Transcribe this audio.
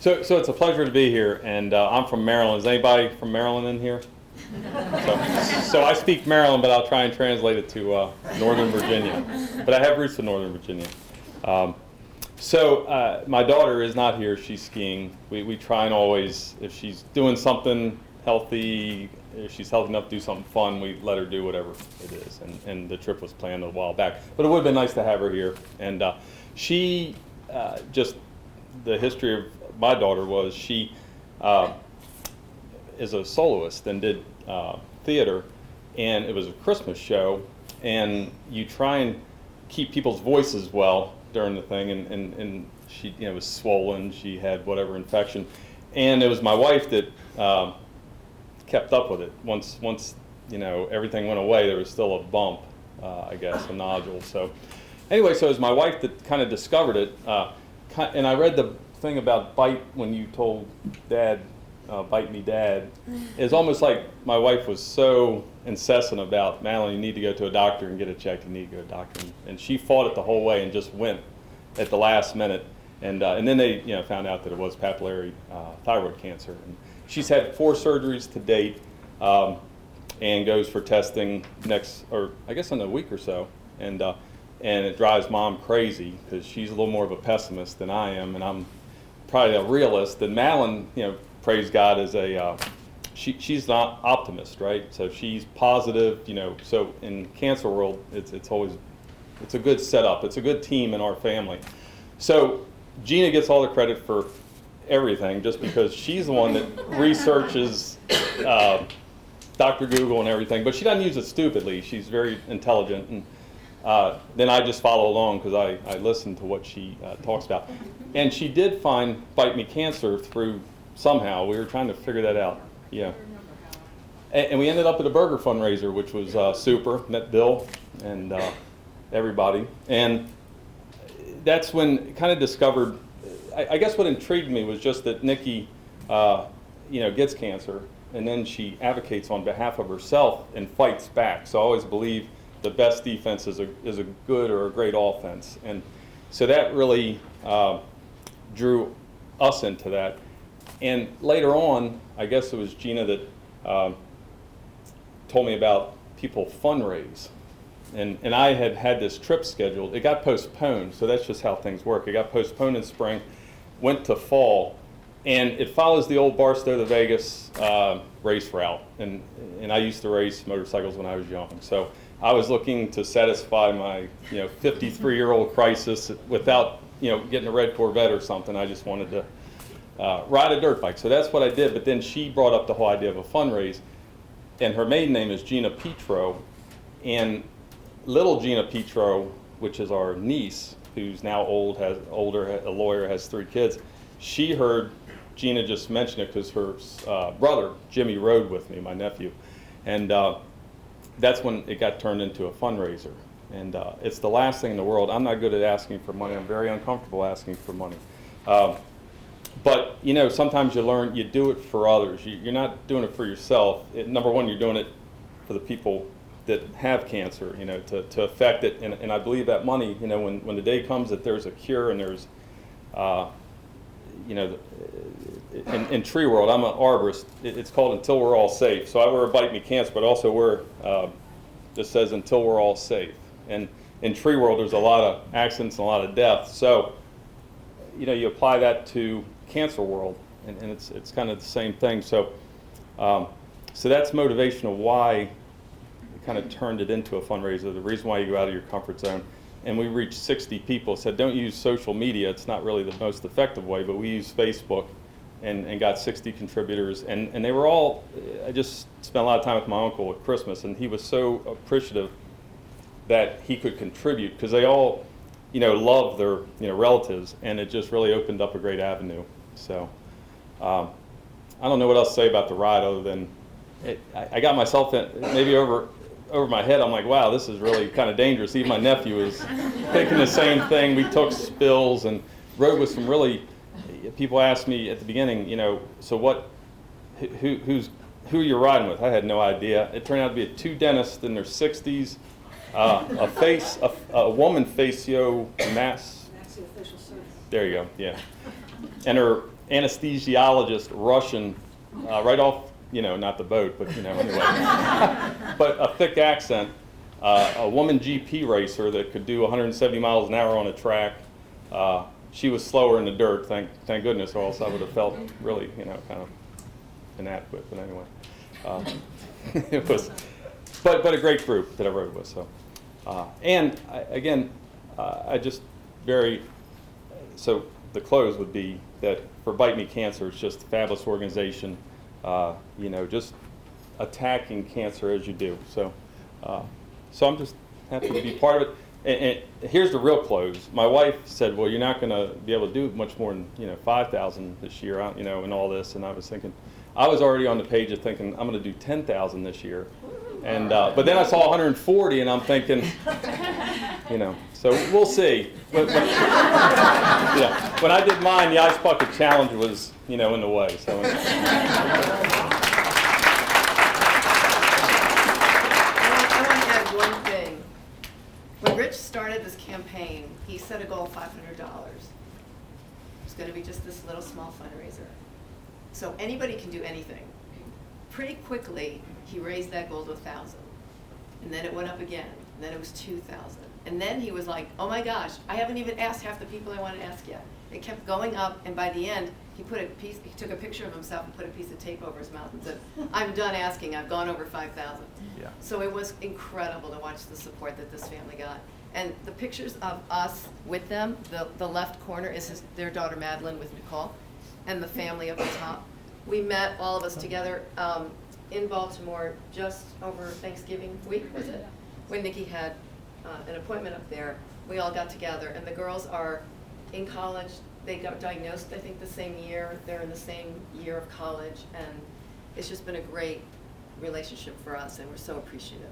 So it's a pleasure to be here, and I'm from Maryland. Is anybody from Maryland in here? So I speak Maryland, but I'll try and translate it to Northern Virginia. But I have roots in Northern Virginia. My daughter is not here. She's skiing. We try and always, if she's doing something healthy, if she's healthy enough to do something fun, we let her do whatever it is. And the trip was planned a while back. But it would have been nice to have her here. And she, just the history of my daughter was she is a soloist and did theater. And it was a Christmas show. And you try and keep people's voices well during the thing, and she was swollen, she had whatever infection, and it was my wife that kept up with it. Once everything went away, there was still a bump, I guess, a nodule. So anyway, so it was my wife that kind of discovered it, and I read the thing about bite when you told Dad, bite me Dad. It's almost like my wife was so incessant about, Madeline, you need to go to a doctor and get it checked, you need to go to a doctor. And she fought it the whole way and just went at the last minute. And then they found out that it was papillary thyroid cancer. And she's had 4 surgeries to date, and goes for testing next, or I guess in a week or so. And it drives Mom crazy because she's a little more of a pessimist than I am, and I'm probably a realist. And Madeline, praise God, is she's not optimist, right? So she's positive, so in cancer world, it's a good setup. It's a good team in our family. So Gina gets all the credit for everything just because she's the one that researches Dr. Google and everything, but she doesn't use it stupidly. She's very intelligent, and then I just follow along because I listen to what she talks about. And she did find Bite Me Cancer through somehow. We were trying to figure that out. Yeah. And we ended up at a burger fundraiser, which was super. Met Bill and everybody. And that's when kind of discovered, I guess what intrigued me was just that Nikki, gets cancer, and then she advocates on behalf of herself and fights back. So I always believe the best defense is a good or a great offense. And so that really drew us into that. And later on, I guess it was Gina that told me about people fundraise. And I had this trip scheduled. It got postponed, so that's just how things work. It got postponed in spring, went to fall, and it follows the old Barstow to Vegas race route. And I used to race motorcycles when I was young. So I was looking to satisfy my 53-year-old crisis without getting a red Corvette or something. I just wanted to ride a dirt bike. So that's what I did. But then she brought up the whole idea of a fundraise, and her maiden name is Gina Petro, and little Gina Petro, which is our niece, who's now older, a lawyer, has 3 kids. She heard Gina just mention it because her brother Jimmy rode with me, my nephew, and that's when it got turned into a fundraiser. And it's the last thing in the world. I'm not good at asking for money. I'm very uncomfortable asking for money. But sometimes you learn you do it for others. You're not doing it for yourself. Number one, you're doing it for the people that have cancer, to affect it. And I believe that money, when the day comes that there's a cure and there's, in tree world, I'm an arborist. It's called Until We're All Safe. So I wear a Bite Me Cancer, but also wear this says Until We're All Safe. And in tree world, there's a lot of accidents and a lot of deaths. So you apply that to cancer world, and it's kind of the same thing. So so that's motivation of why we kind of turned it into a fundraiser, the reason why you go out of your comfort zone. And we reached 60 people, said don't use social media, it's not really the most effective way, but we used Facebook and got 60 contributors, and they were all, I just spent a lot of time with my uncle at Christmas, and he was so appreciative that he could contribute, because they all love their relatives, and it just really opened up a great avenue. So I don't know what else to say about the ride other than I got myself in, maybe over my head. I'm like, wow, this is really kind of dangerous. Even my nephew is thinking the same thing. We took spills and rode with some really, people asked me at the beginning, so who are you riding with? I had no idea. It turned out to be 2 dentists in their 60s, a woman facio mass. Maxillofacial surgery. There you go, yeah. And her anesthesiologist Russian right off, not the boat, but anyway, but a thick accent. A woman GP racer that could do 170 miles an hour on a track. She was slower in the dirt, thank goodness, or else I would have felt really, kind of inadequate. But anyway, it was, but a great group that I rode with. So, and I just so the close would be that for Bite Me Cancer, it's just a fabulous organization. Just attacking cancer as you do. So. So I'm just happy to be part of it. And here's the real close. My wife said, "Well, you're not going to be able to do much more than 5,000 this year, and all this." And I was thinking, I was already on the page of thinking I'm going to do 10,000 this year. And but then I saw 140, and I'm thinking, So we'll see. When I did mine, the Ice Bucket Challenge was in the way. So. When Rich started this campaign, he set a goal of $500. It's going to be just this little small fundraiser. So anybody can do anything. Pretty quickly, he raised that goal to 1,000. And then it went up again. And then it was 2,000. And then he was like, oh my gosh, I haven't even asked half the people I want to ask yet. It kept going up, and by the end, he took a picture of himself and put a piece of tape over his mouth and said, I'm done asking, I've gone over 5,000. Yeah. So it was incredible to watch the support that this family got. And the pictures of us with them, the left corner is their daughter Madeline with Nicole, and the family up the top. We met, all of us together, in Baltimore just over Thanksgiving week, was it? When Nikki had an appointment up there. We all got together, and the girls are in college. They got diagnosed, I think, the same year. They're in the same year of college, and it's just been a great relationship for us, and we're so appreciative.